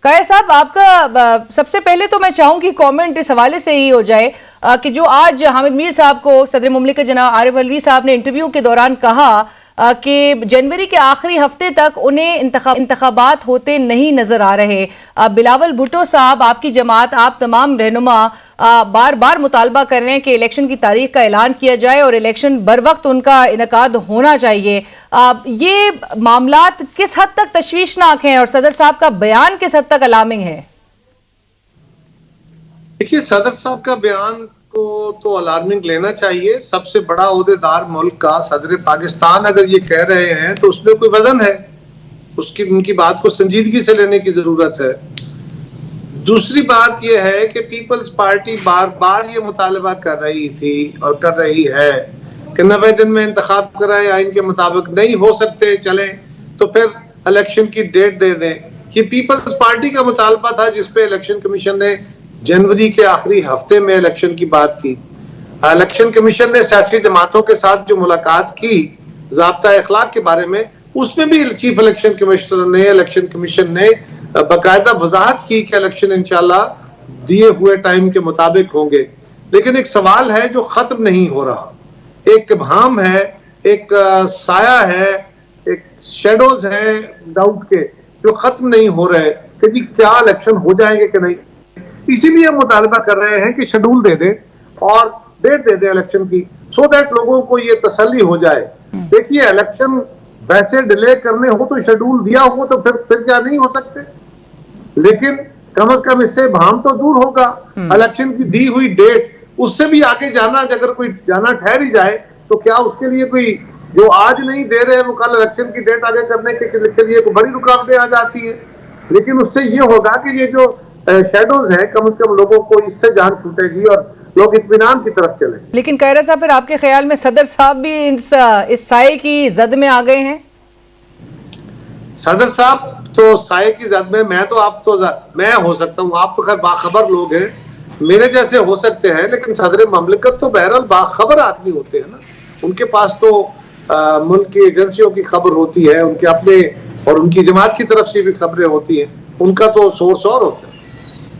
कायर साहब, आपका सबसे पहले तो मैं चाहूंगी कमेंट इस हवाले से ही हो जाए कि जो आज हामिद मीर साहब को सदर मुमलिकत जनाब आरिफ अलवी साहब ने इंटरव्यू के दौरान कहा कि जनवरी के आखिरी हफ्ते तक उन्हें इंतखाबात होते नहीं नजर आ रहे। बिलावल भुट्टो साहब, आपकी जमात, आप तमाम रहनुमा बार बार मुतालबा कर रहे हैं कि इलेक्शन की तारीख का ऐलान किया जाए और इलेक्शन बर वक्त उनका इनकाद होना चाहिए। ये मामलात किस हद तक तशवीशनाक हैं और सदर साहब का बयान किस हद तक अलार्मिंग है? देखिए, सदर साहब का बयान को तो अलार्मिंग लेना चाहिए। सबसे बड़ा ओहदेदार मुल्क का सदर पाकिस्तान अगर ये कह रहे हैं तो उसमें कोई वजन है, उनकी बात को संजीदगी से लेने की जरूरत है। दूसरी बात यह है कि पीपल्स पार्टी बार बार ये मुतालबा कर रही थी और कर रही है कि 90 दिन में इंतखाब कराए, आइन के मुताबिक नहीं हो सकते चले तो फिर इलेक्शन की डेट दे दें। ये पीपल्स पार्टी का मुतालबा था जिसपे इलेक्शन कमीशन ने जनवरी के आखिरी हफ्ते में इलेक्शन की बात की। इलेक्शन कमीशन ने सियासी जमातों के साथ जो मुलाकात की ज़ाब्ता इखलाक के बारे में, उसमें भी चीफ इलेक्शन कमिश्नर ने, इलेक्शन कमीशन ने बाकायदा वजाहत की कि इलेक्शन इंशाल्लाह दिए हुए टाइम के मुताबिक होंगे। लेकिन एक सवाल है जो खत्म नहीं हो रहा, एक इब्हाम है, एक साया है, एक शेडोज हैं डाउट के जो खत्म नहीं हो रहे कि जी क्या इलेक्शन हो जाएंगे कि नहीं। इसीलिए मुतालबा कर रहे हैं कि शेड्यूल दे दें और डेट दे दें इलेक्शन की, सो दैट लोगों को ये तसल्ली हो जाए। देखिए, इलेक्शन वैसे डिले करने हो तो शेड्यूल दिया हो तो फिर क्या नहीं हो सकते, लेकिन कम से कम इससे भाम तो दूर होगा। इलेक्शन की दी हुई डेट, उससे भी आगे जाना, अगर कोई जाना ठहर ही जाए तो क्या उसके लिए कोई जो आज नहीं दे रहे वो कल इलेक्शन की डेट आगे करने के लिए कोई बड़ी रुकावटें आ जाती है। लेकिन उससे ये होगा कि ये जो शेडोज है कम से कम लोगों को इससे जान छूटेगी और लोग इत्मीनान की तरफ चले। लेकिन कायरा साहब, फिर आपके ख्याल में सदर साहब भी इस साए की जद में आ गए हैं? सदर साहब तो साए की जद में, मैं हो सकता हूँ, आप तो खैर बाखबर लोग हैं, मेरे जैसे हो सकते हैं, लेकिन सदर ममलिकत तो बहरहाल बाखबर आदमी होते हैं ना। उनके पास तो मुल्क की एजेंसियों की खबर होती है, उनके अपने और उनकी जमात की तरफ से भी खबरें होती हैं, उनका तो सोर्स और होता है।